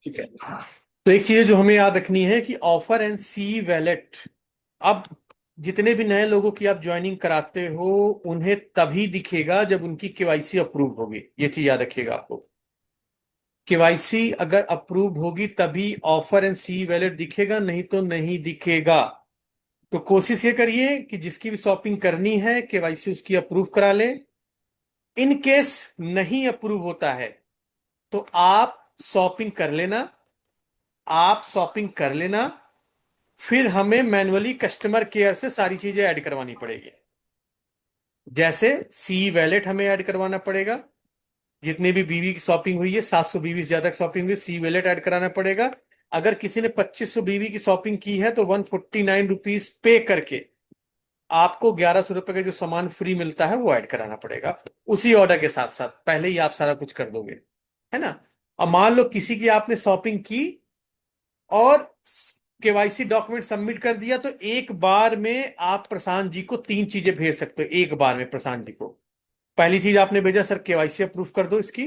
ठीक है। तो एक चीज जो हमें याद रखनी है कि ऑफर एंड सी वैलेट, अब जितने भी नए लोगों की आप ज्वाइनिंग कराते हो उन्हें तभी दिखेगा जब उनकी केवाईसी अप्रूव होगी। ये चीज याद रखिएगा आपको। केवाईसी अगर अप्रूव होगी तभी ऑफर एंड सी वैलेट दिखेगा, नहीं तो नहीं दिखेगा। तो कोशिश ये करिए कि जिसकी भी शॉपिंग करनी है केवाईसी उसकी अप्रूव करा ले। इन केस नहीं अप्रूव होता है तो आप शॉपिंग कर लेना, आप शॉपिंग कर लेना, फिर हमें मैन्युअली कस्टमर केयर से सारी चीजें ऐड करवानी पड़ेगी। जैसे सी वैलेट हमें ऐड करवाना पड़ेगा, जितनी भी बीवी की शॉपिंग हुई है 700 बीवी से ज्यादा की शॉपिंग हुई, सी वैलेट ऐड कराना पड़ेगा। अगर किसी ने 2500 बीवी की शॉपिंग की है तो 149 रुपीज पे करके आपको 1100 रुपए का जो सामान फ्री मिलता है वो ऐड कराना पड़ेगा। उसी ऑर्डर के साथ साथ पहले ही आप सारा कुछ कर दोगे, है ना। अब मान लो किसी की आपने शॉपिंग की और केवाईसी डॉक्यूमेंट सबमिट कर दिया, तो एक बार में आप प्रशांत जी को 3 चीजें भेज सकते हो। एक बार में प्रशांत जी को पहली चीज आपने भेजा, सर केवाईसी अप्रूव कर दो इसकी।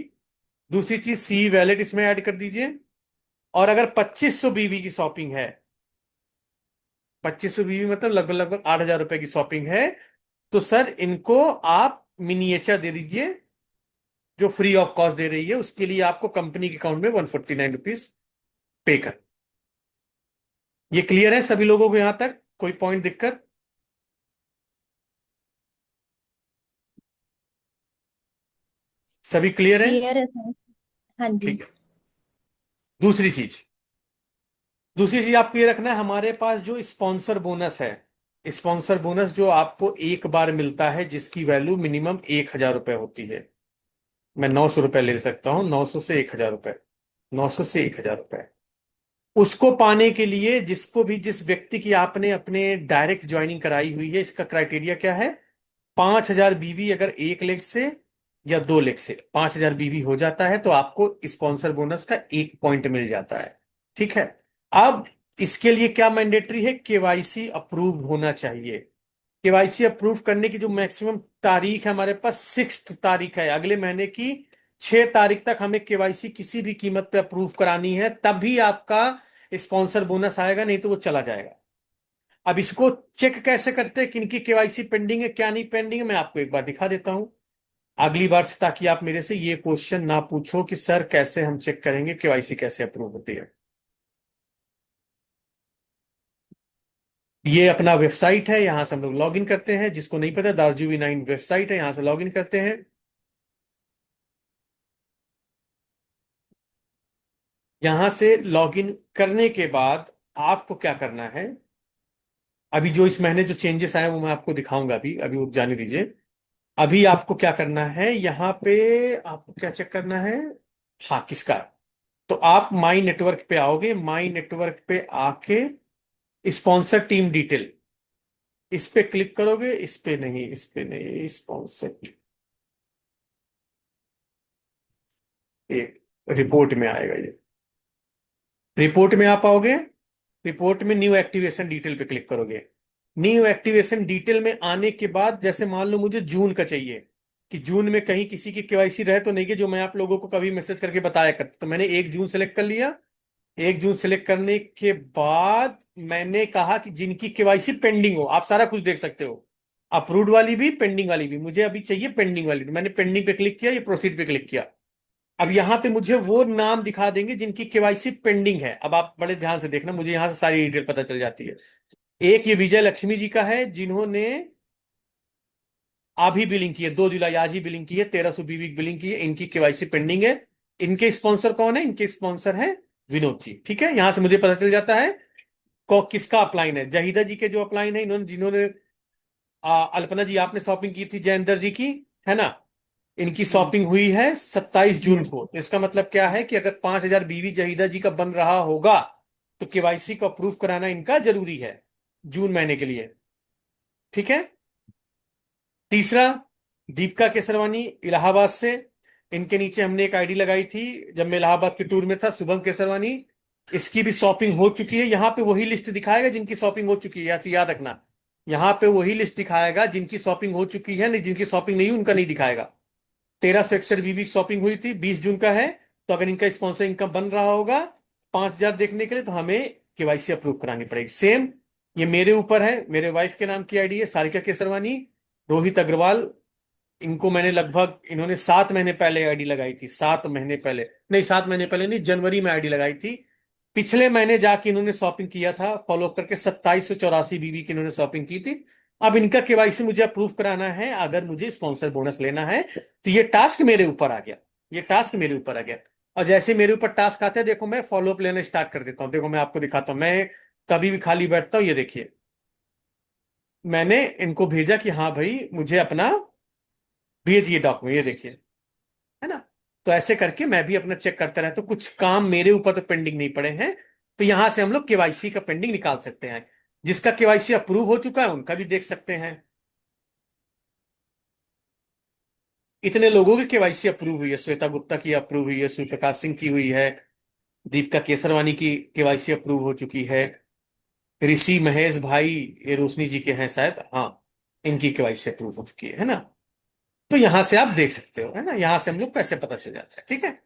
दूसरी चीज सी वैलेट इसमें ऐड कर दीजिए। और अगर 2500 बीवी की शॉपिंग है, 2500 बीवी मतलब लगभग लगभग 8000 रुपए की शॉपिंग है, तो सर इनको आप मिनिएचर दे दीजिए जो फ्री ऑफ कॉस्ट दे रही है, उसके लिए आपको कंपनी के अकाउंट में 149 रुपीज पे कर। ये क्लियर है सभी लोगों को यहां तक? कोई पॉइंट दिक्कत? सभी क्लियर है? क्लियर है सर। हाँ जी। ठीक है। दूसरी चीज, दूसरी चीज आपको ये रखना है, हमारे पास जो स्पॉन्सर बोनस है, स्पॉन्सर बोनस जो आपको एक बार मिलता है जिसकी वैल्यू मिनिमम 1000 रुपए होती है। मैं 900 रुपए ले सकता हूं, 900 से 1000 रुपए, 900 से 1000 रुपए। उसको पाने के लिए जिसको भी, जिस व्यक्ति की आपने अपने डायरेक्ट ज्वाइनिंग कराई हुई है, इसका क्राइटेरिया क्या है? 5000 बीवी अगर 1 लेग से या 2 लेग से 5000 बीवी हो जाता है तो आपको स्पॉन्सर बोनस का 1 पॉइंट मिल जाता है। ठीक है। अब इसके लिए क्या मैंडेटरी है? केवाईसी अप्रूव होना चाहिए। केवाईसी अप्रूव करने की जो मैक्सिमम तारीख है हमारे पास 6 तारीख है अगले महीने की। 6 तारीख तक हमें केवाईसी किसी भी कीमत पे अप्रूव करानी है, तभी आपका स्पॉन्सर बोनस आएगा, नहीं तो वो चला जाएगा। अब इसको चेक कैसे करते हैं किनकी केवाईसी पेंडिंग है क्या नहीं पेंडिंग है, मैं आपको एक बार दिखा देता हूं अगली बार से, ताकि आप मेरे से ये क्वेश्चन ना पूछो कि सर कैसे हम चेक करेंगे केवाईसी कैसे अप्रूव होती है। ये अपना वेबसाइट है, यहां से हम लोग लॉग इन करते हैं। जिसको नहीं पता, दारजूवी 9 वेबसाइट है, यहां से लॉग इन करते हैं। यहां से लॉग इन करने के बाद आपको क्या करना है, अभी जो इस महीने जो चेंजेस आए वो मैं आपको दिखाऊंगा, अभी अभी वो जाने दीजिए। अभी आपको क्या करना है यहाँ पे, आपको क्या चेक करना है? हाँ, किसका? तो आप माई नेटवर्क पे आओगे, माई नेटवर्क पे आके स्पॉन्सर टीम डिटेल इस पे क्लिक करोगे। इस पे नहीं, इस पे नहीं, स्पॉन्सर एक रिपोर्ट में आएगा ये। रिपोर्ट में आप आओगे, रिपोर्ट में न्यू एक्टिवेशन डिटेल पे क्लिक करोगे। न्यू एक्टिवेशन डिटेल में आने के बाद जैसे मान लो मुझे जून का चाहिए, कि जून में कहीं किसी की केवाईसी रहे तो नहीं, कि जो मैं आप लोगों को कभी मैसेज करके बताया करता, तो मैंने 1 जून सेलेक्ट कर लिया। 1 जून सेलेक्ट करने के बाद मैंने कहा कि जिनकी केवाईसी पेंडिंग हो, आप सारा कुछ देख सकते हो, अप्रूव्ड वाली भी पेंडिंग वाली भी, मुझे अभी चाहिए पेंडिंग वाली, तो मैंने पेंडिंग पे क्लिक किया, ये प्रोसीड पे क्लिक किया। अब यहां पे मुझे वो नाम दिखा देंगे जिनकी केवाईसी पेंडिंग है। अब आप बड़े ध्यान से देखना, मुझे यहां से सारी डिटेल पता चल जाती है। एक ये विजय लक्ष्मी जी का है, जिन्होंने अभी बिलिंग की है, 2 जुलाई आज ही बिलिंग की है, 1300 बीवी बिलिंग की है, इनकी केवाईसी पेंडिंग है। इनके स्पॉन्सर कौन है? इनके स्पॉन्सर है विनोद जी। ठीक है, यहां से मुझे पता चल जाता है किसका अपलाइन है। जहीदा जी के जो अपलाइन है, इन्होंने जिन्होंने अल्पना जी आपने शॉपिंग की थी जयेंदर जी की, है ना, इनकी शॉपिंग हुई है 27 जून को। तो इसका मतलब क्या है कि अगर 5000 बीवी जहीदा जी का बन रहा होगा तो केवाईसी को अप्रूव कराना इनका जरूरी है जून महीने के लिए। ठीक है। तीसरा, दीपिका केसरवानी इलाहाबाद से, इनके नीचे हमने एक आईडी लगाई थी जब मैं इलाहाबाद के टूर में था, शुभम केसरवानी। इसकी भी शॉपिंग हो चुकी है। यहाँ पे वही लिस्ट दिखाएगा जिनकी शॉपिंग हो चुकी है, याद रखना। यहाँ पे वही लिस्ट दिखाएगा जिनकी शॉपिंग हो चुकी है, नहीं जिनकी शॉपिंग नहीं हुई उनका नहीं दिखाएगा। 1361 बीबी की शॉपिंग हुई थी, 20 जून का है। तो अगर इनका स्पॉन्सर इनकम बन रहा होगा 5,000 देखने के लिए तो हमें केवाईसी अप्रूव करानी पड़ेगी। सेम ये मेरे ऊपर है, मेरे वाइफ के नाम की आईडी है, सारिका केसरवानी, रोहित अग्रवाल। इनको मैंने लगभग, इन्होंने 7 महीने पहले आईडी लगाई थी, 7 महीने पहले, नहीं 7 महीने पहले नहीं, जनवरी में आईडी लगाई थी। पिछले महीने जाके इन्होंने शॉपिंग किया था, फॉलो करके 2784 बीवी की इन्होंने शॉपिंग की थी। अब इनका केवाईसी मुझे अप्रूव कराना है, अगर मुझे स्पॉन्सर बोनस लेना है तो ये टास्क मेरे ऊपर आ गया। ये टास्क मेरे ऊपर आ गया। और जैसे मेरे ऊपर टास्क आते हैं, देखो मैं फॉलो अप लेना स्टार्ट कर देता हूँ। देखो मैं आपको दिखाता हूँ, मैं कभी भी खाली बैठता हूँ, ये देखिए मैंने इनको भेजा कि हाँ भाई मुझे अपना भेजिए डॉक्यूमेंट, ये देखिए, है ना। तो ऐसे करके मैं भी अपना चेक करता रहता हूँ, कुछ काम मेरे ऊपर तो पेंडिंग नहीं पड़े हैं। तो यहां से हम लोग केवाईसी का पेंडिंग निकाल सकते हैं। जिसका केवाईसी अप्रूव हो चुका है उनका भी देख सकते हैं। इतने लोगों की केवाईसी अप्रूव हुई है, श्वेता गुप्ता की अप्रूव हुई है, सूर्य प्रकाश सिंह की हुई है, दीपिका केसरवानी की केवाईसी अप्रूव हो चुकी है, ऋषि महेश भाई, ये रोशनी जी के हैं शायद, हाँ, इनकी केवाईसी अप्रूव हो चुकी है ना। तो यहां से आप देख सकते हो, है ना, यहां से हम लोग कैसे पता चल जाता है। ठीक है,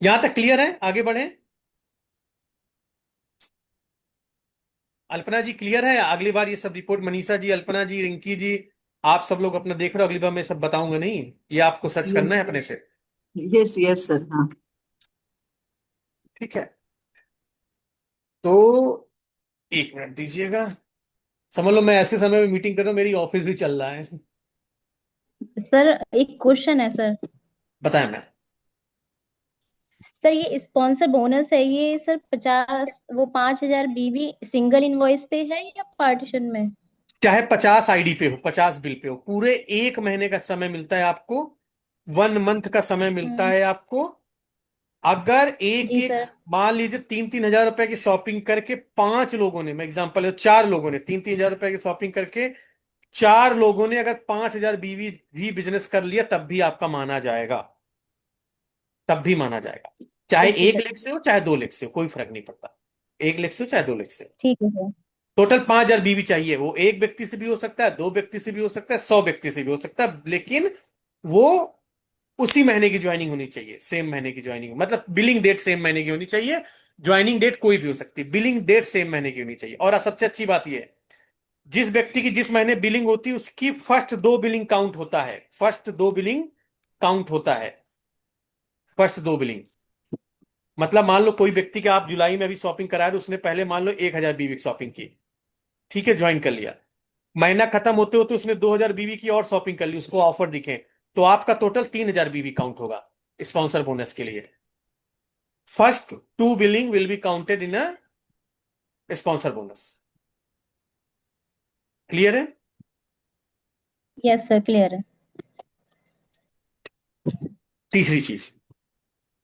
यहां तक क्लियर है, आगे बढ़े। अल्पना जी क्लियर है? अगली बार ये सब रिपोर्ट मनीषा जी, अल्पना जी, रिंकी जी, आप सब लोग अपना देख रहे हो, अगली बार मैं सब बताऊंगा नहीं, ये आपको सर्च करना है अपने से। Yes yes sir. हाँ। ठीक है, तो 1 मिनट दीजिएगा। समझ लो मैं ऐसे समय में मीटिंग कर रहा हूँ, मेरी ऑफिस भी चल रहा है। सर एक क्वेश्चन है सर। बताया मैं। सर ये स्पॉन्सर बोनस है ये सर 50, वो 5,000 बीवी सिंगल इनवॉइस पे है या पार्टीशन में? चाहे 50 आईडी पे हो, 50 बिल पे हो, पूरे 1 महीने का समय मिलता है आपको। 1 मंथ का समय मिलता हम्म। है आपको। अगर एक जी एक, सर। मान लीजिए 3-3 हजार रुपए की शॉपिंग करके 5 लोगों ने, मैं एग्जांपल है, 4 लोगों ने 3-3 हजार रुपए की शॉपिंग करके 4 लोगों ने अगर 5,000 बीवी भी बिजनेस कर लिया, तब भी आपका माना जाएगा। तब भी माना जाएगा। चाहे ओके एक सर। लेख से हो चाहे 2 लेख से हो, कोई फर्क नहीं पड़ता। 1 लेख से हो चाहे 2 लेख से हो। ठीक है सर। टोटल 5,000 बीवी चाहिए, वो एक व्यक्ति से भी हो सकता है, 2 व्यक्ति से भी हो सकता है, 100 व्यक्ति से भी हो सकता है, लेकिन वो उसी महीने की ज्वाइनिंग होनी चाहिए, सेम महीने की ज्वाइनिंग, मतलब बिलिंग डेट सेम महीने की होनी चाहिए। ज्वाइनिंग डेट कोई भी हो सकती है, बिलिंग डेट सेम महीने की होनी चाहिए। और सबसे अच्छी बात यह है, जिस व्यक्ति की जिस महीने बिलिंग होती है उसकी फर्स्ट 2 बिलिंग काउंट होता है, फर्स्ट 2 बिलिंग काउंट होता है, फर्स्ट 2 बिलिंग। मतलब मान लो कोई व्यक्ति का आप जुलाई में अभी शॉपिंग करा रहे हो, उसने पहले मान लो 1,000 बीवी की शॉपिंग की, ठीक है, ज्वाइन कर लिया। महीना खत्म होते होते उसने 2,000 बीवी की और शॉपिंग कर ली, उसको ऑफर दिखे, तो आपका टोटल 3,000 बीवी काउंट होगा स्पॉन्सर बोनस के लिए। First 2 billing will be counted in a sponsor bonus. Clear है? यस सर क्लियर है। तीसरी चीज,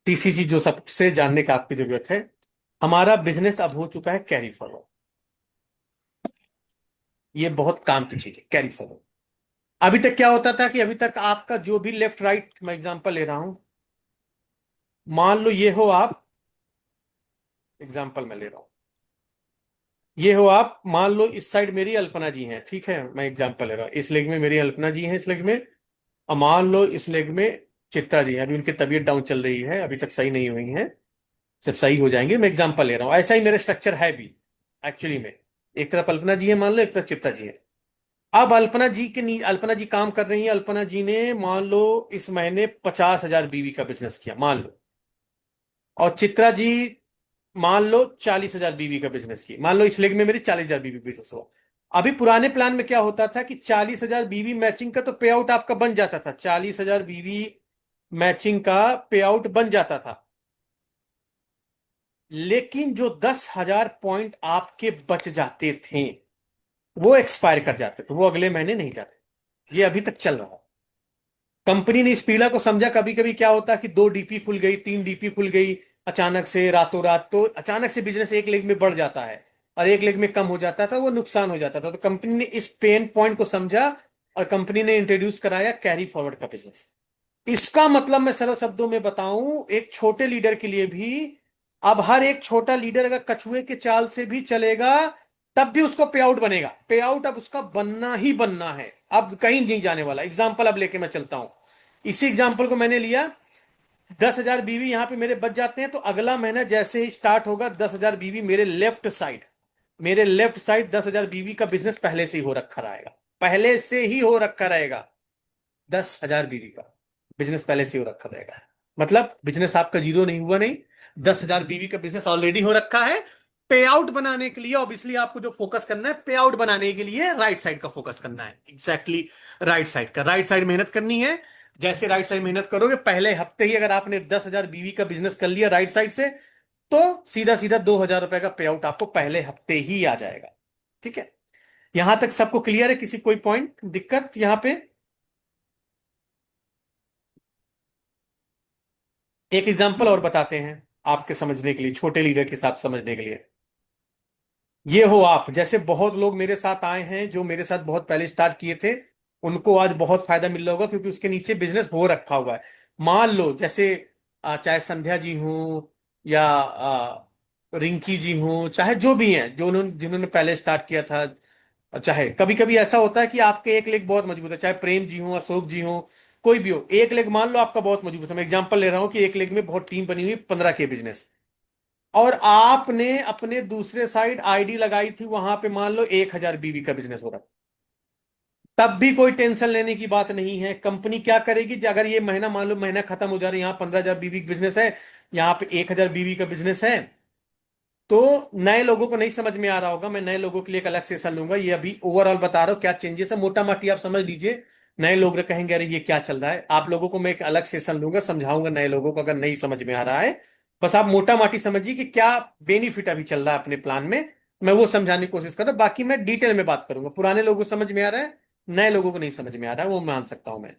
तीसरी चीज जो सबसे जानने का आपकी जरूरत है, हमारा बिजनेस अब हो चुका है कैरी फॉरवर्ड। ये बहुत काम की चीज है, कैरी फॉरवर्ड। अभी तक क्या होता था कि अभी तक आपका जो भी लेफ्ट राइट, मैं एग्जांपल ले रहा हूं, मान लो ये हो आप, एग्जांपल मैं ले रहा हूं, ये हो आप, मान लो इस साइड मेरी अल्पना जी हैं, ठीक है, मैं एग्जांपल ले रहा हूं, इस लेग में मेरी अल्पना जी हैं, इस लेग में। और मान लो इस लेग में चित्रा जी हैं, अभी उनकी तबीयत डाउन चल रही है, अभी तक सही नहीं हुई है, जब सही हो जाएंगे, मैं एग्जांपल ले रहा हूं, ऐसा ही मेरा स्ट्रक्चर है भी एक्चुअली में। एक तरफ अल्पना जी है मान लो, एक तरफ चित्रा जी है। अब अल्पना जी काम कर रही हैं, अल्पना जी ने मान लो इस महीने 50,000 बीवी का बिजनेस किया मान लो, और चित्रा जी मान लो 40,000 बीवी का बिजनेस की, मान लो इस लेग में मेरी 40,000 बीवी बिजनेस हुआ। अभी पुराने प्लान में क्या होता था कि 40,000 बीवी मैचिंग का तो पे आउट आपका बन जाता था, 40,000 बीवी मैचिंग का पे आउट बन जाता था। लेकिन जो 10,000 पॉइंट आपके बच जाते थे, वो एक्सपायर कर जाते थे, वो अगले महीने नहीं जाते। ये अभी तक चल रहा है। कंपनी ने इस पीला को समझा, कभी कभी क्या होता कि 2 डीपी खुल गई, 3 डीपी खुल गई अचानक से, रातों रात, तो अचानक से बिजनेस एक लेग में बढ़ जाता है और एक लेग में कम हो जाता था, वो नुकसान हो जाता था। तो कंपनी ने इस पेन पॉइंट को समझा और कंपनी ने इंट्रोड्यूस कराया कैरी फॉरवर्ड का बिजनेस। इसका मतलब मैं सरल शब्दों में बताऊं, एक छोटे लीडर के लिए भी, अब हर एक छोटा लीडर अगर कछुए के चाल से भी चलेगा, तब भी उसको पे आउट बनेगा। पे आउट अब उसका बनना ही बनना है, अब कहीं नहीं जाने वाला। एग्जाम्पल अब लेके मैं चलता हूं, इसी एग्जाम्पल को मैंने लिया, 10,000 बीवी यहाँ पे मेरे बच जाते हैं, तो अगला महीना जैसे ही स्टार्ट होगा 10,000 बीवी मेरे लेफ्ट साइड 10,000 बीवी का बिजनेस पहले से ही हो रखा रहेगा, पहले से ही हो रखा रहेगा। 10,000 बीवी का बिजनेस पहले से हो रखा रहेगा, मतलब बिजनेस आपका जीरो नहीं हुआ, नहीं, 10,000 बीवी का बिजनेस ऑलरेडी हो रखा है। पे आउट बनाने के लिए ऑब्वियसली आपको जो फोकस करना है, पे आउट बनाने के लिए राइट साइड का फोकस करना है, एग्जैक्टली राइट साइड मेहनत करनी है। जैसे राइट साइड मेहनत करोगे, पहले हफ्ते ही अगर आपने 10,000 बीवी का बिजनेस कर लिया राइट साइड से, तो सीधा सीधा 2,000 रुपए का पे आउट आपको पहले हफ्ते ही आ जाएगा। ठीक है, यहां तक सबको क्लियर है? किसी कोई पॉइंट दिक्कत यहां पे? एक एग्जांपल और बताते हैं आपके समझने के लिए, छोटे लीडर के साथ समझने के लिए। ये हो आप जैसे बहुत लोग मेरे साथ आए हैं जो मेरे साथ बहुत पहले स्टार्ट किए थे, उनको आज बहुत फायदा मिल रहा होगा क्योंकि उसके नीचे बिजनेस हो रखा हुआ है। मान लो जैसे चाहे संध्या जी हूं या रिंकी जी हूं, चाहे जो भी हैं, जो उन्होंने जिन्होंने पहले स्टार्ट किया था, चाहे कभी कभी ऐसा होता है कि आपके एक लेग बहुत मजबूत है, चाहे प्रेम जी हो, अशोक जी हो, कोई भी हो, एक लेग मान लो आपका बहुत मजबूत है। मैं एग्जांपल ले रहा हूं कि एक लेग में बहुत टीम बनी हुई 15 के बिजनेस, और आपने अपने दूसरे साइड आईडी लगाई थी, वहां पे मान लो 1,000 बीवी का बिजनेस हो रहा, तब भी कोई टेंशन लेने की बात नहीं है। कंपनी क्या करेगी कि अगर ये महीना मान लो महीना खत्म हो जा रहा है, यहाँ 15,000 बीवी का बिजनेस है, यहाँ पे 1,000 बीवी का बिजनेस है, तो नए लोगों को नहीं समझ में आ रहा होगा, मैं नए लोगों के लिए एक अलग सेशन लूंगा। ये अभी ओवरऑल बता रहा हूँ क्या चेंजेस है, मोटा माटी आप समझ लीजिए। नए लोग कहेंगे अरे ये क्या चल रहा है, आप लोगों को मैं एक अलग सेशन लूंगा, समझाऊंगा नए लोगों को अगर नहीं समझ में आ रहा है। बस आप मोटा माटी समझिए कि क्या बेनिफिट अभी चल रहा है अपने प्लान में, मैं वो समझाने की कोशिश कर रहा हूं। बाकी मैं डिटेल में बात करूंगा, पुराने लोगों को समझ में आ रहा है, नए लोगों को नहीं समझ में आ रहा है, वो मान सकता हूं मैं।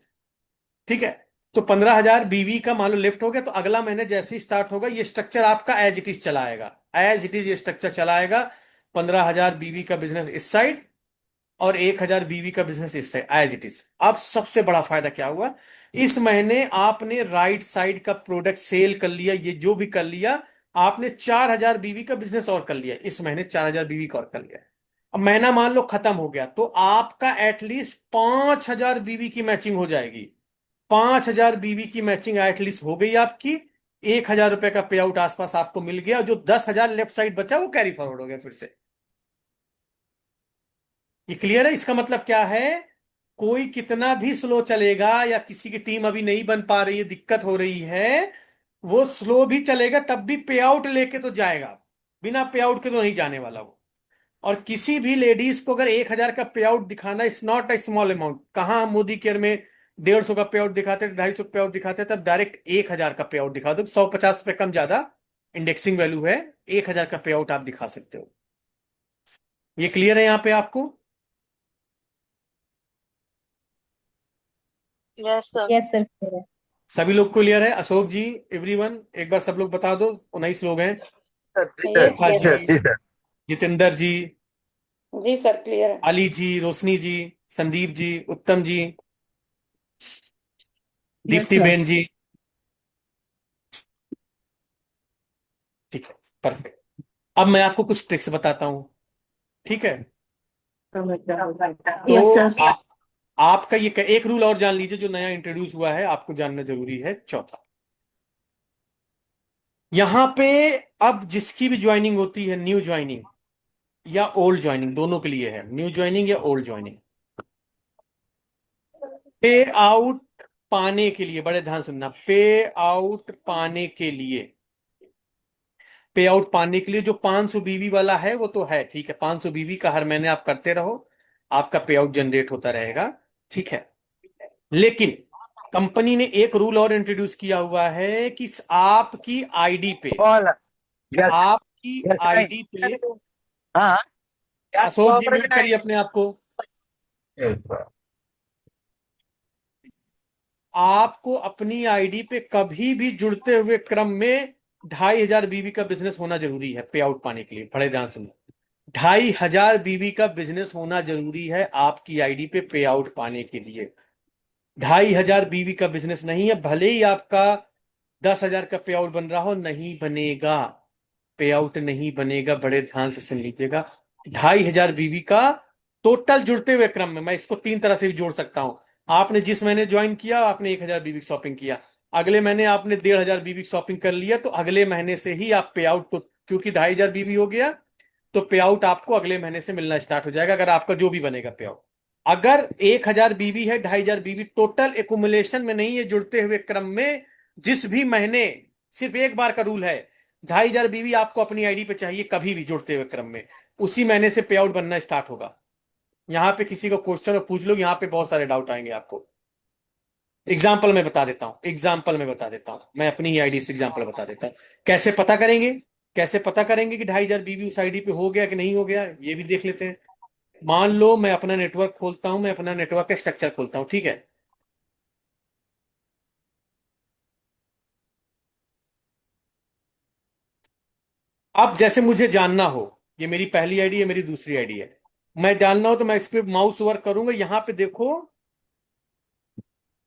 ठीक है, तो 15,000 बीवी का मान लो लिफ्ट हो गया, तो अगला महीने जैसे ही स्टार्ट होगा ये स्ट्रक्चर आपका एज इट इज चलाएगा, एज इट इज ये स्ट्रक्चर चलाएगा। 15,000 बीवी का बिजनेस इस साइड और 1,000 बीवी का बिजनेस इस साइड, एज इट इज। अब सबसे बड़ा फायदा क्या हुआ, इस महीने आपने राइट साइड का प्रोडक्ट सेल कर लिया, ये जो भी कर लिया, आपने 4,000 बीवी का बिजनेस और कर लिया, इस महीने 4,000 बीवी का और कर लिया। अब महीना मान लो खत्म हो गया, तो आपका एटलीस्ट 5,000 बीवी की मैचिंग हो जाएगी। 5,000 बीवी की मैचिंग एटलीस्ट हो गई आपकी, 1,000 रुपए का पे आउट आसपास आपको मिल गया, और जो 10,000 लेफ्ट साइड बचा वो कैरी फॉरवर्ड हो गया फिर से। ये क्लियर है? इसका मतलब क्या है, कोई कितना भी स्लो चलेगा या किसी की टीम अभी नहीं बन पा रही है, दिक्कत हो रही है, वो स्लो भी चलेगा तब भी पे आउट लेके तो जाएगा, बिना पे आउट के तो नहीं जाने वाला वो। और किसी भी लेडीज को अगर 1,000 का पे आउट दिखाना, it's not a small amount. कहाँ हम मोदी केयर में 150 का पे आउट दिखाते, 250 पे आउट दिखाते, तब डायरेक्ट 1,000 का पे आउट दिखा दो, 150 रुपये कम ज्यादा इंडेक्सिंग वैल्यू है, 1,000 का पे आउट आप दिखा सकते हो। ये क्लियर है यहाँ पे आपको? Yes sir. Yes sir. सभी लोग क्लियर है? अशोक जी, एवरीवन, एक बार सब लोग बता दो, 19 लोग हैं। यस रेखा यस जी, जितेंद्र जी, जी सर, क्लियर है। अली जी, रोशनी जी, संदीप जी, उत्तम जी, यस दीप्ति सर। बेन जी। ठीक है, परफेक्ट। अब मैं आपको कुछ ट्रिक्स बताता हूं, ठीक है? यस तो सर। आपका ये एक रूल और जान लीजिए जो नया इंट्रोड्यूस हुआ है, आपको जानना जरूरी है, चौथा। यहां पे अब जिसकी भी ज्वाइनिंग होती है, न्यू ज्वाइनिंग या ओल्ड ज्वाइनिंग, दोनों के लिए है, न्यू ज्वाइनिंग या ओल्ड ज्वाइनिंग, पे आउट पाने के लिए, बड़े ध्यान सुनना, पे आउट पाने के लिए, पे आउट पाने के लिए जो 500 बीवी वाला है वो तो है, ठीक है, 500 बीवी का हर महीने आप करते रहो, आपका पे आउट जनरेट होता रहेगा, ठीक है। लेकिन कंपनी ने एक रूल और इंट्रोड्यूस किया हुआ है कि आपकी आईडी पे, कॉल यस आपकी यस नहीं आईडी पे, हाँ क्या अशोक जी म्यूट कोऑपरेट करिए अपने आप को, आपको अपनी आईडी पे कभी भी जुड़ते हुए क्रम में 2,500 बीवी का बिजनेस होना जरूरी है पे आउट पाने के लिए, बड़े ध्यान सुनो, 2,500 बीवी का बिजनेस होना जरूरी है आपकी आईडी पे आउट पाने के लिए। 2,500 बीवी का बिजनेस नहीं है, भले ही आपका 10,000 का पे आउट बन रहा हो, नहीं बनेगा, पे आउट नहीं बनेगा, बड़े ध्यान से सुन लीजिएगा। 2,500 बीवी का टोटल जुड़ते हुए क्रम में, मैं इसको तीन तरह से भी जोड़ सकता हूं। आपने जिस महीने ज्वाइन किया, आपने 1,000 बीवी शॉपिंग किया, अगले महीने आपने 1,500 बीबी शॉपिंग कर लिया तो अगले महीने से ही आप पे आउट, तो चूंकि 2,500 बीबी हो गया तो पे आउट आपको अगले महीने से मिलना स्टार्ट हो जाएगा, अगर आपका जो भी बनेगा पे आउट। अगर 1,000 बीबी है, 2,500 बीबी टोटल एकुमुलेशन में नहीं है, जुड़ते हुए क्रम में जिस भी महीने, सिर्फ एक बार का रूल है, 2,500 बीबी आपको अपनी आईडी पे चाहिए कभी भी जुड़ते हुए क्रम में, उसी महीने से पे आउट बनना स्टार्ट होगा। यहां पे किसी को क्वेश्चन पूछ लो, यहां पे बहुत सारे डाउट आएंगे आपको। एग्जाम्पल में बता देता हूं, एग्जाम्पल में बता देता हूं, मैं अपनी ही आईडी से एग्जाम्पल बता देता हूं। कैसे पता करेंगे, कैसे पता करेंगे कि 2,500 बीबी उस आईडी पे हो गया कि नहीं हो गया, ये भी देख लेते हैं। मान लो मैं अपना नेटवर्क खोलता हूं, मैं अपना नेटवर्क का स्ट्रक्चर खोलता हूं, ठीक है। अब जैसे मुझे जानना हो, ये मेरी पहली आईडी है, मेरी दूसरी आईडी है, मैं जानना हो तो मैं इस पे माउस ओवर करूंगा, यहां पे देखो,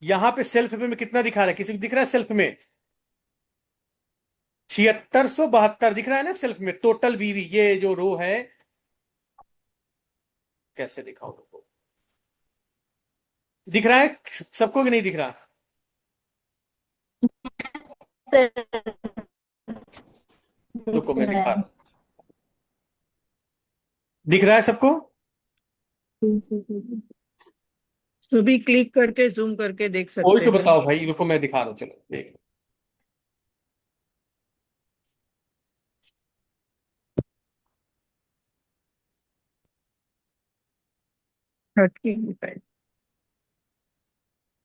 यहां पे सेल्फ पे में कितना दिखा रहा है, किसी को दिख रहा है सेल्फ में? 7672 दिख रहा है ना सेल्फ में, टोटल बीवी, ये जो रो है, कैसे दिखाओ, रुको, दिख रहा है सबको कि नहीं दिख रहा? सर रुको मैं दिख रहा दिखा रहा है। हूं, दिख रहा है सबको? सभी क्लिक करके जूम करके देख कोई सकते तो हैं। बताओ भाई, रुको मैं दिखा रहा हूं, चलो देख। हटके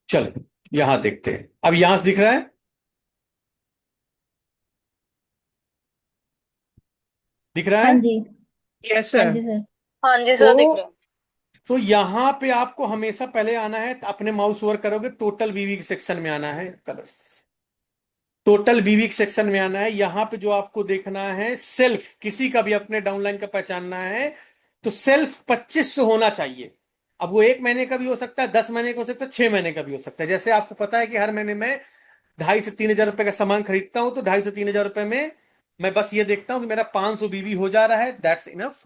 चलो यहां देखते हैं, अब यहां से दिख रहा है, दिख रहा हाँ है? जी। यस हाँ सर। जी सर। हाँ जी सर, दिख रहा तो है। तो यहां पे आपको हमेशा पहले आना है, अपने माउस ओवर करोगे टोटल बीवी के सेक्शन में आना है, कलर, टोटल बीवी के सेक्शन में आना है। यहां पे जो आपको देखना है सेल्फ, किसी का भी अपने डाउनलाइन का पहचानना है तो सेल्फ 2500 होना चाहिए। अब वो 1 महीने का भी हो सकता है, 10 महीने का हो सकता है, 6 महीने का भी हो सकता है। जैसे आपको पता है कि हर महीने में 2,500 से 3,000 रुपए का सामान खरीदता हूं, तो 2,500 से 3,000 रुपए में मैं बस ये देखता हूं कि मेरा 500 बीबी हो जा रहा है, दैट्स इनफ।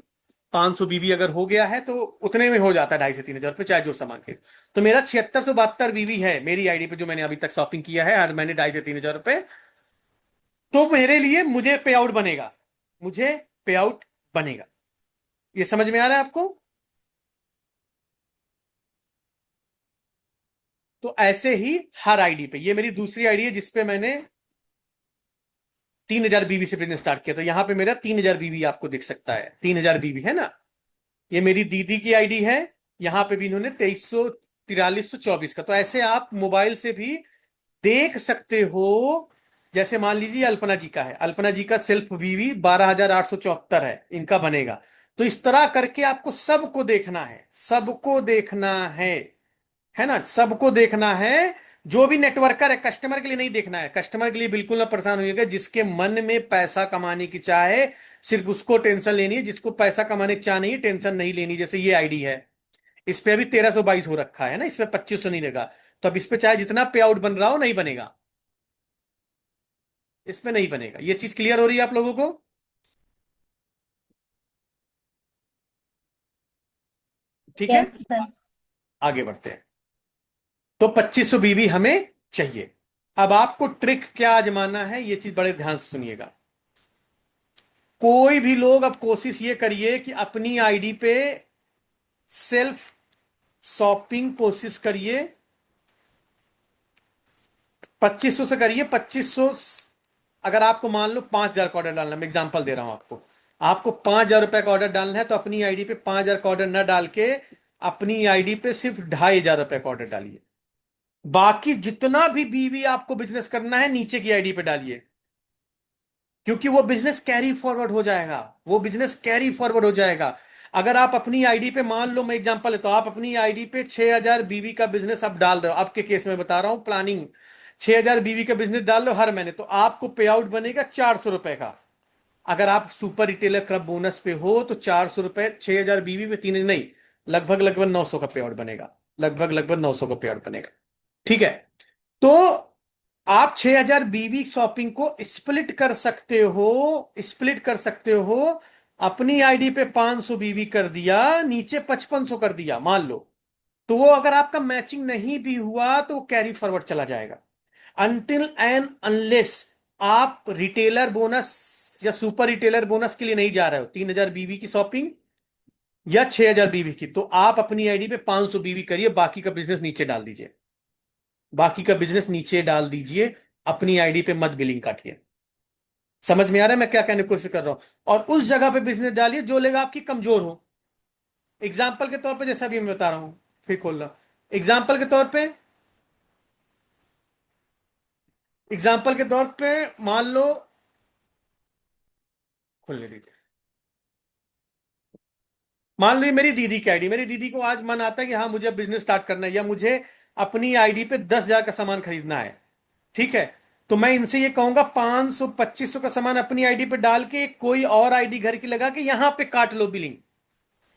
500 बीबी अगर हो गया है तो उतने में हो जाता है 2,500 से 3,000 रुपए, चाहे जो सामान खरीद। तो मेरा 7672 बीबी है मेरी आईडी पे, जो मैंने अभी तक शॉपिंग किया है हर महीने 2,500 से 3,000 रुपए, तो मेरे लिए मुझे पे आउट बनेगा, मुझे पे आउट बनेगा। ये समझ में आ रहा है आपको? तो ऐसे ही हर आईडी पे, ये मेरी दूसरी आईडी है जिसपे मैंने 3,000 बीबी से बिजनेस स्टार्ट किया, तो यहां पे मेरा 3,000 बीबी आपको दिख सकता है, 3,000 बीबी है ना। ये मेरी दीदी की आईडी है, यहां पे भी इन्होंने 2,344 का, तो ऐसे आप मोबाइल से भी देख सकते हो। जैसे मान लीजिए अल्पना जी का है, अल्पना जी का सेल्फ बीवी 12,874 है, इनका बनेगा। तो इस तरह करके आपको सबको देखना है, सबको देखना है ना, सबको देखना है। जो भी नेटवर्कर है, कस्टमर के लिए नहीं देखना है, कस्टमर के लिए बिल्कुल ना परेशान होइएगा, जिसके मन में पैसा कमाने की चाह है सिर्फ उसको टेंशन लेनी है, जिसको पैसा कमाने की चाह नहीं है टेंशन नहीं लेनी। जैसे ये आईडी है, इस पे अभी 1,322 हो रखा है ना, इस पे 2,500 नहीं लगा, तो अब इस पे चाहे जितना पे आउट बन रहा हो नहीं बनेगा, इस पे नहीं बनेगा। ये चीज क्लियर हो रही है आप लोगों को? ठीक है, यस सर। आगे बढ़ते हैं। तो 2,500 बीबी हमें चाहिए। अब आपको ट्रिक क्या आजमाना है, ये चीज बड़े ध्यान से सुनिएगा। कोई भी लोग अब कोशिश ये करिए कि अपनी आईडी पे सेल्फ शॉपिंग कोशिश करिए, 2,500 से करिए। 2,500, अगर आपको मान लो 5,000 का ऑर्डर डालना, मैं एग्जांपल दे रहा हूं आपको, आपको 5,000 रुपए का ऑर्डर डालना है, तो अपनी आईडी पे 5,000 का ऑर्डर ना डाल के अपनी आईडी पे सिर्फ 2,500 रुपए का ऑर्डर डालिए। बाकी जितना भी बीवी आपको बिजनेस करना है नीचे की आईडी पे डालिए, क्योंकि वो बिजनेस कैरी फॉरवर्ड हो जाएगा, वो बिजनेस कैरी फॉरवर्ड हो जाएगा। अगर आप अपनी आईडी पे, मान लो मैं एग्जांपल है, तो आप अपनी आईडी पे 6,000 बीवी का बिजनेस आप डाल रहे हो, आपके केस में बता रहा हूं प्लानिंग, 6,000 बीवी का बिजनेस डाल रहे हो हर महीने, तो आपको पे आउट बनेगा 400 रुपए का। अगर आप सुपर रिटेलर क्लब बोनस पे हो तो 400 रुपए, 6,000 बीवी पे तीन नहीं, लगभग लगभग 900 का पे आउट बनेगा, लगभग लगभग 900 का पे आउट बनेगा। ठीक है, तो आप 6,000 बीवी शॉपिंग को स्प्लिट कर सकते हो, स्प्लिट कर सकते हो। अपनी आईडी पे 500 बीवी कर दिया, नीचे 5,500 कर दिया मान लो, तो वो अगर आपका मैचिंग नहीं भी हुआ तो वो कैरी फॉरवर्ड चला जाएगा। अनटिल एंड अनलेस आप रिटेलर बोनस या सुपर रिटेलर बोनस के लिए नहीं जा रहे हो, 3,000 बीवी की शॉपिंग या 6,000 बीवी की, तो आप अपनी आईडी पे 500 बीवी करिए, बाकी का बिजनेस नीचे डाल दीजिए, बाकी का बिजनेस नीचे डाल दीजिए, अपनी आईडी पे मत बिलिंग काटिए। समझ में आ रहा है मैं क्या कहने की कोशिश कर रहा हूं? और उस जगह पे बिजनेस डालिए जो लोग आपकी कमजोर हो। एग्जाम्पल के तौर पे, जैसा भी मैं बता रहा हूं, फिर खोल रहा हूं, एग्जाम्पल के तौर पे मान लो, खोलने दीजिए, मान लो ये मेरी दीदी की आईडी, मेरी दीदी को आज मन आता है कि हाँ मुझे बिजनेस स्टार्ट करना है, या मुझे अपनी आईडी पे 10,000 का सामान खरीदना है, ठीक है, तो मैं इनसे ये कहूंगा 500 2500 का सामान अपनी आईडी पे डाल के कोई और आईडी घर की लगा के यहां पे काट लो बिलिंग।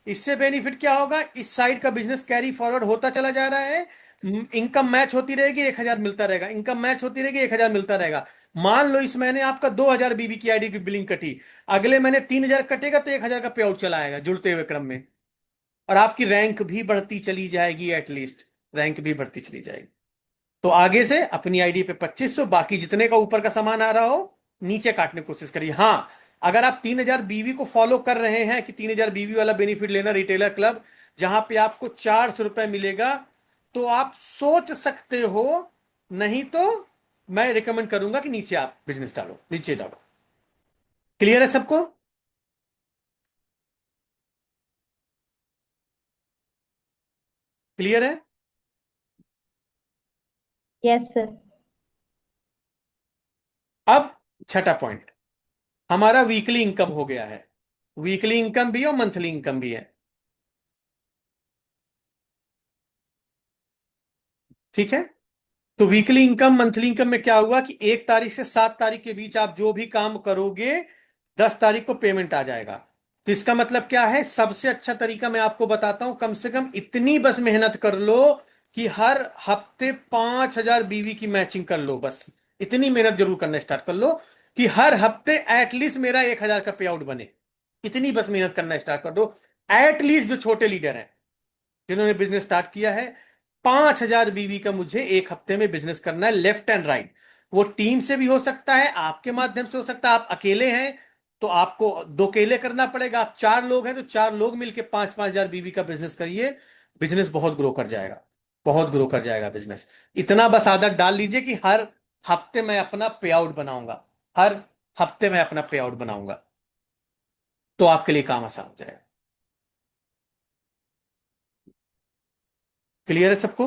इससे बेनिफिट क्या होगा, इस साइड का बिजनेस कैरी फॉरवर्ड होता चला जा रहा है, इनकम मैच होती रहेगी, 1,000 मिलता रहेगा, इनकम मैच होती रहेगी, 1,000 मिलता रहेगा। मान लो इस महीने आपका 2,000 बीबी की आईडी की बिलिंग कटी, अगले महीने 3,000 कटेगा तो 1,000 का पे आउट चला आएगा जुड़ते हुए क्रम में, और आपकी रैंक भी बढ़ती चली जाएगी, एटलीस्ट रैंक भी बढ़ती चली जाएगी। तो आगे से अपनी आईडी पे 2500, बाकी जितने का ऊपर का सामान आ रहा हो नीचे काटने की कोशिश करिए। हाँ, अगर आप 3,000 बीवी को फॉलो कर रहे हैं कि 3,000 बीवी वाला बेनिफिट लेना, रिटेलर क्लब जहां पे आपको 400 रुपए मिलेगा, तो आप सोच सकते हो, नहीं तो मैं रिकमेंड करूंगा कि नीचे आप बिजनेस डालो, नीचे डालो। क्लियर है सबको? क्लियर है? Yes sir. अब छठा पॉइंट हमारा वीकली इनकम हो गया है। वीकली इनकम भी है और मंथली इनकम भी है, ठीक है। तो वीकली इनकम मंथली इनकम में क्या हुआ कि 1 तारीख से 7 तारीख के बीच आप जो भी काम करोगे 10 तारीख को पेमेंट आ जाएगा। तो इसका मतलब क्या है, सबसे अच्छा तरीका मैं आपको बताता हूं, कम से कम इतनी बस मेहनत कर लो कि हर हफ्ते 5,000 बीवी की मैचिंग कर लो। बस इतनी मेहनत जरूर करना स्टार्ट कर लो कि हर हफ्ते एटलीस्ट मेरा 1,000 का पे आउट बने। इतनी बस मेहनत करना स्टार्ट कर दो। एटलीस्ट जो छोटे लीडर हैं जिन्होंने बिजनेस स्टार्ट किया है, 5,000 बीवी का मुझे एक हफ्ते में बिजनेस करना है, लेफ्ट एंड राइट। वो टीम से भी हो सकता है, आपके माध्यम से हो सकता है, आप अकेले हैं तो आपको 2 केले करना पड़ेगा, आप 4 लोग हैं तो 4 लोग मिलकर 5,000 बीवी का बिजनेस करिए। बिजनेस बहुत ग्रो कर जाएगा, बहुत ग्रो कर जाएगा बिजनेस। इतना बस आदत डाल लीजिए कि हर हफ्ते मैं अपना पे आउट बनाऊंगा, हर हफ्ते मैं अपना पे आउट बनाऊंगा, तो आपके लिए काम आसान हो जाएगा। क्लियर है सबको?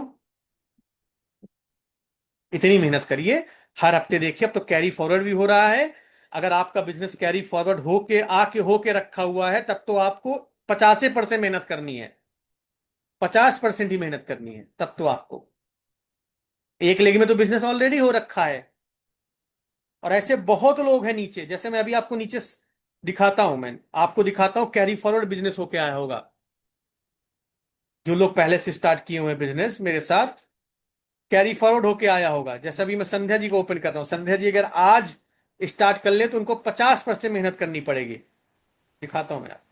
इतनी मेहनत करिए, हर हफ्ते देखिए। अब तो कैरी फॉरवर्ड भी हो रहा है, अगर आपका बिजनेस कैरी फॉरवर्ड होके रखा हुआ है, तब तो आपको 50% मेहनत करनी है, 50% ही मेहनत करनी है, तब तो आपको। एक लेग में तो बिजनेस ऑलरेडी हो रखा है, और ऐसे बहुत लोग हैं नीचे, जैसे मैं अभी आपको नीचे दिखाता हूं, मैं आपको दिखाता हूं कैरी फॉरवर्ड बिजनेस होके आया होगा, जो लोग पहले से स्टार्ट किए हुए बिजनेस मेरे साथ कैरी फॉरवर्ड होके आया होगा। जैसा भी मैं संध्या जी को ओपन कर रहा हूं, संध्या जी अगर आज स्टार्ट कर ले तो उनको 50% मेहनत करनी पड़ेगी। दिखाता हूं मैं आपको,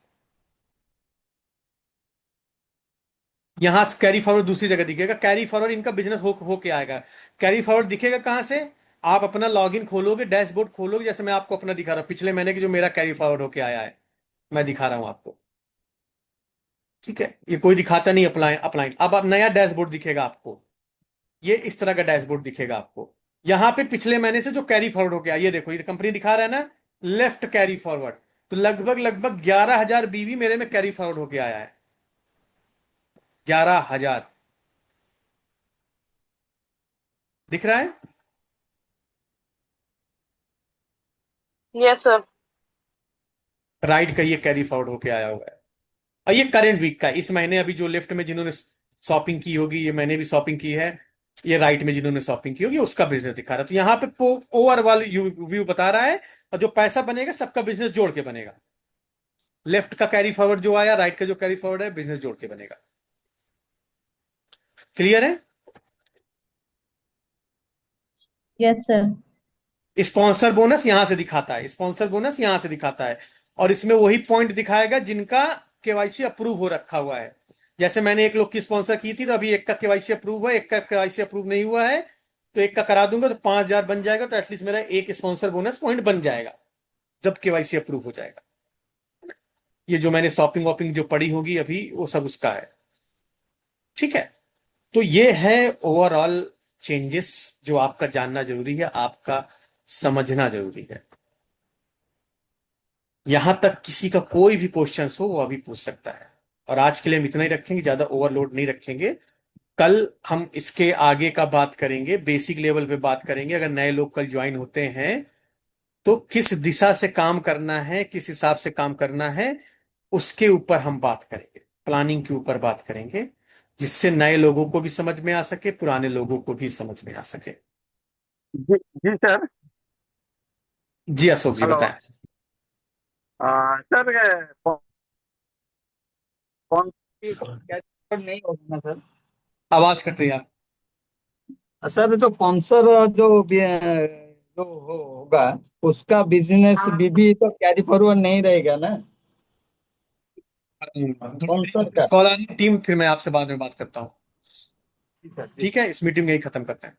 यहां से कैरी फॉरवर्ड दूसरी जगह दिखेगा, कैरी फॉरवर्ड इनका बिजनेस होके आएगा। कैरी फॉरवर्ड दिखेगा कहां से, आप अपना लॉगिन खोलोगे, डैशबोर्ड खोलोगे, जैसे मैं आपको अपना दिखा रहा हूं पिछले महीने की जो मेरा कैरी फॉरवर्ड होके आया है, मैं दिखा रहा हूं आपको, ठीक है। ये कोई दिखाता नहीं अपलाइन। अब आप नया डैशबोर्ड दिखेगा आपको, ये इस तरह का डैशबोर्ड दिखेगा आपको। यहां पे पिछले महीने से जो कैरी फॉरवर्ड हो गया, ये देखो, ये कंपनी दिखा रहा है ना, लेफ्ट कैरी फॉरवर्ड। तो लगभग लगभग 11,000 बीवी मेरे में कैरी फॉरवर्ड होके आया है, 11,000 दिख रहा है। Yes sir. राइट का ये कैरी फॉरवर्ड होके आया हुआ है, और ये करंट वीक का है। इस महीने अभी जो लेफ्ट में जिन्होंने शॉपिंग की होगी, ये मैंने भी शॉपिंग की है, ये राइट में जिन्होंने शॉपिंग की होगी उसका बिजनेस दिखा रहा है। तो यहाँ पे ओवरऑल व्यू बता रहा है, और जो पैसा बनेगा सबका बिजनेस जोड़ के बनेगा। लेफ्ट का कैरी फॉरवर्ड जो आया, राइट का जो कैरी फॉरवर्ड है, बिजनेस जोड़ के बनेगा। क्लियर है? Yes sir. स्पॉन्सर बोनस यहां से दिखाता है, स्पॉन्सर बोनस यहां से दिखाता है, और इसमें वही पॉइंट दिखाएगा जिनका केवाईसी अप्रूव हो रखा हुआ है। जैसे मैंने एक लोग की स्पॉन्सर की थी, तो अभी एक का केवाईसी अप्रूव हुआ, एक का केवाईसी अप्रूव नहीं हुआ है, तो एक का करा दूंगा तो 5,000 बन जाएगा, तो एटलीस्ट मेरा एक स्पॉन्सर बोनस पॉइंट बन जाएगा जब केवाईसी अप्रूव हो जाएगा। ये जो मैंने शॉपिंग वॉपिंग जो पड़ी होगी अभी वो सब उसका है। ठीक है, तो ये है ओवरऑल चेंजेस जो आपका जानना जरूरी है, आपका समझना जरूरी है। यहां तक किसी का कोई भी क्वेश्चन हो वो अभी पूछ सकता है। और आज के लिए हम इतना ही रखेंगे, ज्यादा ओवरलोड नहीं रखेंगे। कल हम इसके आगे का बात करेंगे, बेसिक लेवल पे बात करेंगे। अगर नए लोग कल ज्वाइन होते हैं तो किस दिशा से काम करना है, किस हिसाब से काम करना है, उसके ऊपर हम बात करेंगे, प्लानिंग के ऊपर बात करेंगे, जिससे नए लोगों को भी समझ में आ सके, पुराने लोगों को भी समझ में आ सके। जी जी सर। जी अशोक जी हेलो। बताएं। सर कौन सी क्या नहीं होगा ना सर? आवाज कट रही है। सर जो स्पॉन्सर जो होगा उसका बिजनेस भी तो कैरी फॉरवर्ड नहीं रहेगा ना स्पॉन्सर का? स्कॉलर टीम, फिर मैं आपसे बाद में बात करता हूँ। जी सर, जी ठीक सर। है, इस मीटिंग में यही खत्म करते हैं।